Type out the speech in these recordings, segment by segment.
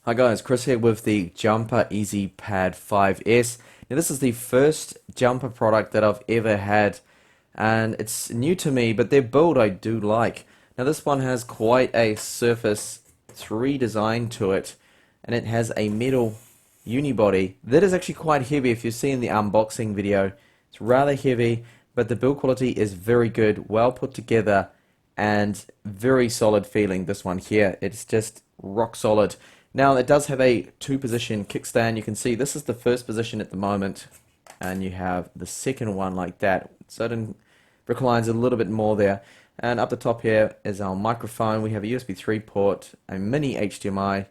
Hi guys, Chris here with the Jumper EZPad 5S. Now this is the first jumper product that I've ever had, and it's new to me, but their build I do like. Now this one has quite a Surface 3 design to it, and it has a metal unibody that is actually quite heavy. If you see in the unboxing video, it's rather heavy, but the build quality is very good, well put together, and very solid feeling. This one here, it's just rock solid. Now it does have a two-position kickstand. You can see this is the first position at the moment, and you have the second one like that, so it reclines a little bit more there. And up the top here is our microphone. We have a USB 3 port, a mini HDMI,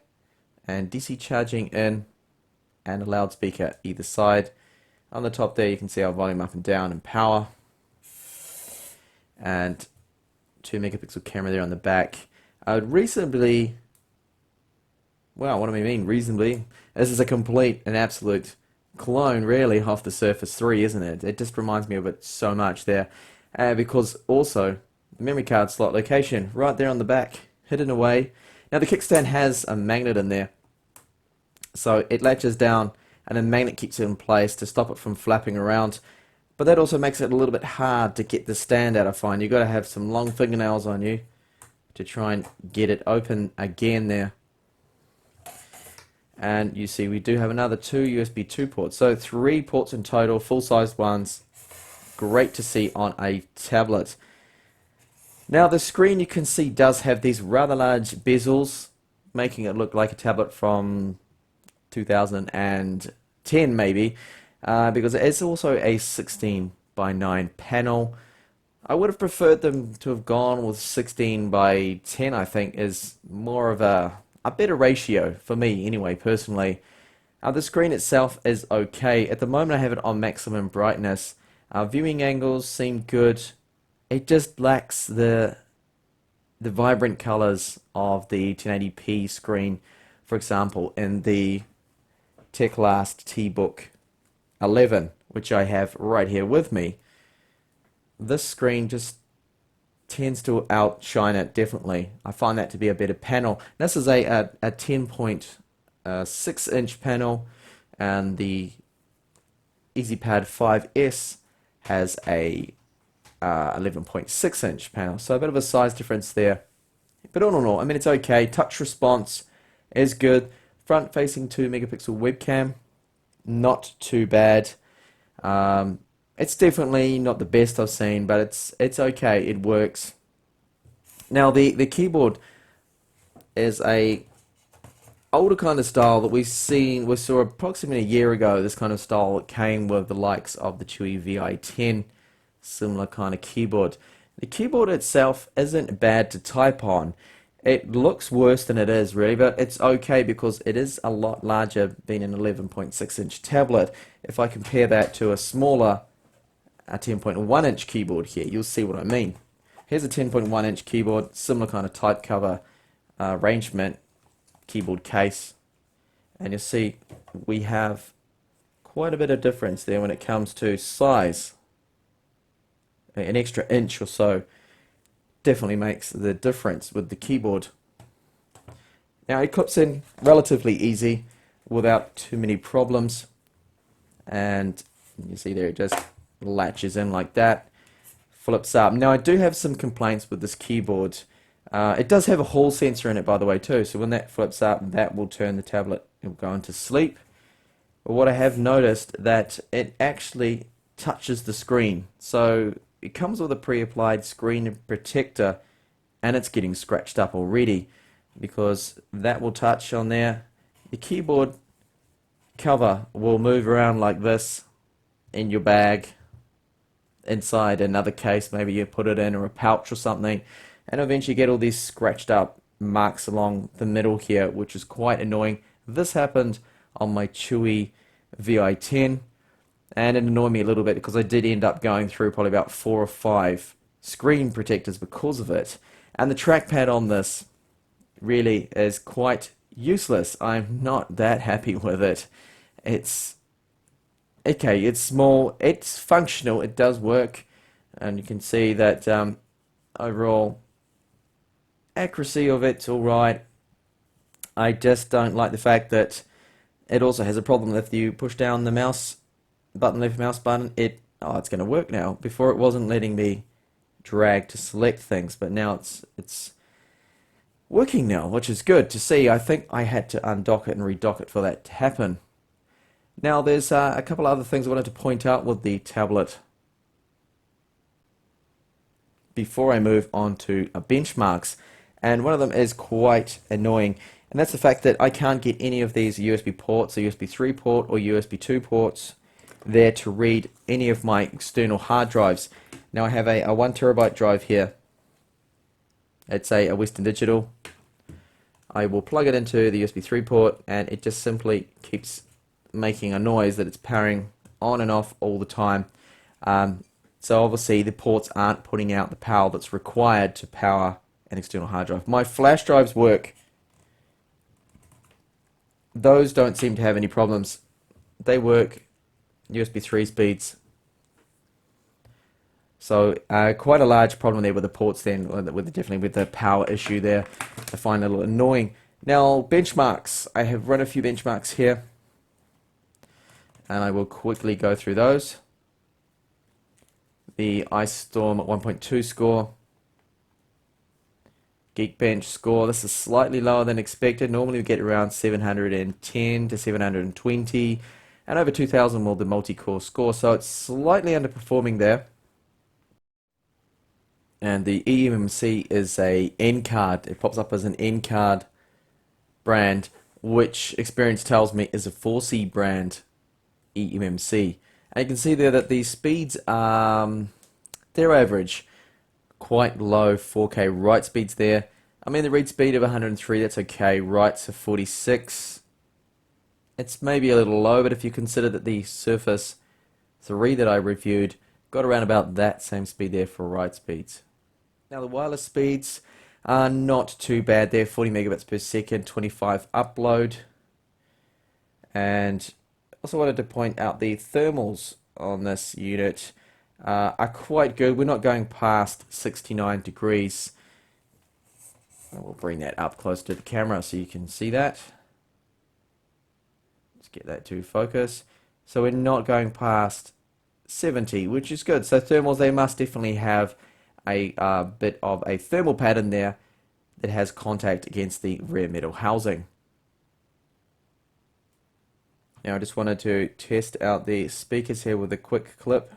and DC charging in, and a loudspeaker either side. On the top there you can see our volume up and down and power, and 2 megapixel camera there on the back. Reasonably, well, what do I mean reasonably? This is a complete and absolute clone really of the Surface 3, isn't it? It just reminds me of it so much there. Because also the memory card slot location right there on the back, hidden away. Now the kickstand has a magnet in there, so it latches down and a magnet keeps it in place to stop it from flapping around. But that also makes it a little bit hard to get the stand out, I find. You've got to have some long fingernails on you to try and get it open again there. And you see we do have another 2 USB 2 ports, so 3 ports in total, full-sized ones. Great to see on a tablet. Now the screen, you can see, does have these rather large bezels, making it look like a tablet from 2010 maybe, because it's also a 16:9 panel. I would have preferred them to have gone with 16:10. I think is more of a better ratio for me anyway, personally. The screen itself is okay. At the moment I have it on maximum brightness. Viewing angles seem good. It just lacks the vibrant colors of the 1080p screen. For example, in the Teclast T-Book 11, which I have right here with me, this screen just tends to outshine it, definitely. I find that to be a better panel. This is a 10.6 inch panel, and the EZPad 5S has a 11.6 inch panel, so a bit of a size difference there. But all in all, I mean, it's okay. Touch response is good. Front facing 2 megapixel webcam, not too bad. It's definitely not the best I've seen, but it's okay. It works. Now the keyboard is a older kind of style that we saw approximately a year ago. This kind of style that came with the likes of the Chewy VI10, similar kind of keyboard. The keyboard itself isn't bad to type on. It looks worse than it is really, but it's okay because it is a lot larger, being an 11.6 inch tablet. If I compare that to a smaller 10.1 inch keyboard here, you'll see what I mean. Here's a 10.1 inch keyboard, similar kind of type cover arrangement, keyboard case, and you'll see we have quite a bit of difference there when it comes to size. An extra inch or so definitely makes the difference with the keyboard. Now it clips in relatively easy without too many problems, and you see there it just latches in like that, flips up. Now I do have some complaints with this keyboard. It does have a hall sensor in it, by the way, too, so when that flips up, that will turn the tablet, it'll go into sleep. But what I have noticed, that it actually touches the screen, so it comes with a pre-applied screen protector, and it's getting scratched up already because that will touch on there. The keyboard cover will move around like this in your bag, inside another case, maybe you put it in, or a pouch or something, and eventually get all these scratched up marks along the middle here, which is quite annoying. This happened on my Chewy VI10, and it annoyed me a little bit because I did end up going through probably about 4 or 5 screen protectors because of it. And the trackpad on this really is quite useless. I'm not that happy with it. It's okay, it's small, it's functional, it does work, and you can see that overall accuracy of it's alright. I just don't like the fact that it also has a problem. If you push down the mouse button, left mouse button, it's going to work now. Before it wasn't letting me drag to select things, but now it's working now, which is good to see. I think I had to undock it and redock it for that to happen. Now there's a couple other things I wanted to point out with the tablet before I move on to benchmarks, and one of them is quite annoying, and that's the fact that I can't get any of these USB ports, a USB 3 port or USB 2 ports there to read any of my external hard drives. Now I have a 1 terabyte drive here. It's a Western Digital. I will plug it into the USB 3 port and it just simply keeps making a noise that it's powering on and off all the time. So obviously the ports aren't putting out the power that's required to power an external hard drive. My flash drives work. Those don't seem to have any problems. They work USB 3 speeds. So quite a large problem there with the ports then, definitely with the power issue there. I find it a little annoying. Now benchmarks. I have run a few benchmarks here, and I will quickly go through those. The Ice Storm 1.2 score, Geekbench score. This is slightly lower than expected. Normally we get around 710 to 720, and over 2000 with the multi-core score. So it's slightly underperforming there. And the eMMC is a N card. It pops up as an N card brand, which experience tells me is a 4C brand eMMC. And you can see there that the speeds are they're average, quite low 4K write speeds there. I mean the read speed of 103, that's okay. Writes of 46. It's maybe a little low, but if you consider that the Surface 3 that I reviewed got around about that same speed there for write speeds. Now the wireless speeds are not too bad there, 40 megabits per second, 25 upload. And also wanted to point out the thermals on this unit are quite good. We're not going past 69 degrees. We'll bring that up close to the camera so you can see that. Let's get that to focus. So we're not going past 70, which is good. So thermals, they must definitely have a bit of a thermal pattern there that has contact against the rear metal housing. Now I just wanted to test out the speakers here with a quick clip.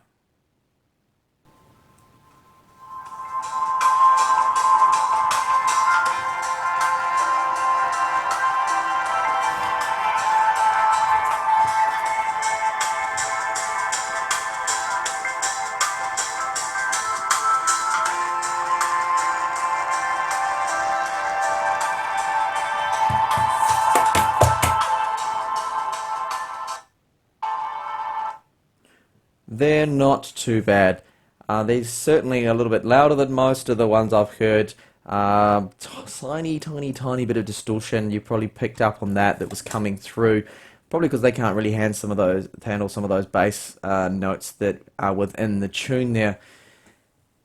They're not too bad. They're certainly a little bit louder than most of the ones I've heard. Tiny bit of distortion. You probably picked up on that was coming through. Probably because they can't really handle some of those bass notes that are within the tune there.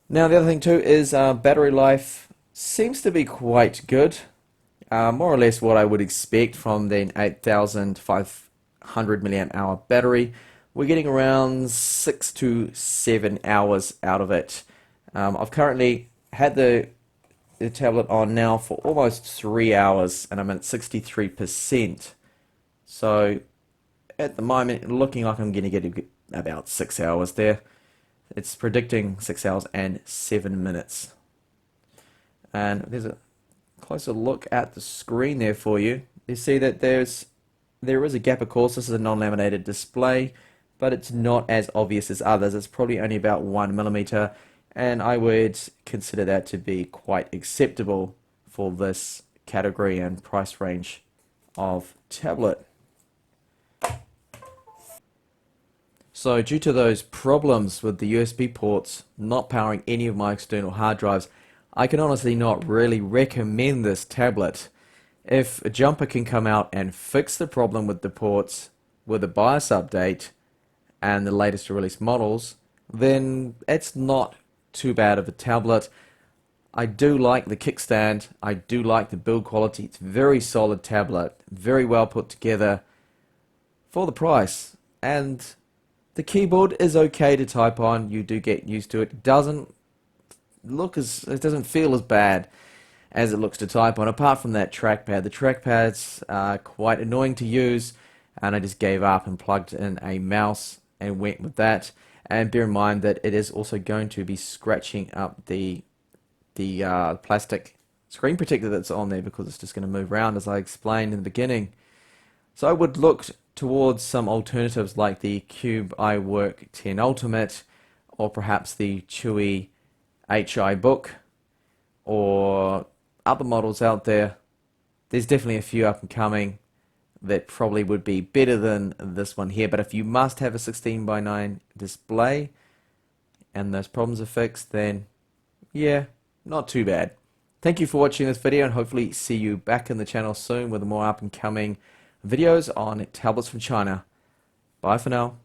Now the other thing too is battery life seems to be quite good. More or less what I would expect from the 8500 milliamp hour battery. We're getting around 6 to 7 hours out of it. I've currently had the tablet on now for almost 3 hours and I'm at 63%. So at the moment looking like I'm going to get about 6 hours there. It's predicting 6 hours and 7 minutes. And there's a closer look at the screen there for you. You see that there is a gap, of course. This is a non-laminated display, but it's not as obvious as others. It's probably only about 1 millimeter, and I would consider that to be quite acceptable for this category and price range of tablet. So due to those problems with the USB ports not powering any of my external hard drives, I can honestly not really recommend this tablet. If a Jumper can come out and fix the problem with the ports with a BIOS update and the latest release models, then it's not too bad of a tablet. I do like the kickstand. I do like the build quality. It's a very solid tablet, very well put together for the price. And the keyboard is okay to type on. You do get used to it. It doesn't feel as bad as it looks to type on. Apart from that trackpad, the trackpad's quite annoying to use, and I just gave up and plugged in a mouse and went with that. And bear in mind that it is also going to be scratching up the plastic screen protector that's on there, because it's just going to move around, as I explained in the beginning. So I would look towards some alternatives like the Cube iWork 10 Ultimate, or perhaps the Chewy HI Book, or other models out there. There's definitely a few up and coming that probably would be better than this one here, but if you must have a 16:9 display and those problems are fixed, then yeah, not too bad. Thank you for watching this video, and hopefully see you back in the channel soon with more up and coming videos on tablets from China. Bye for now.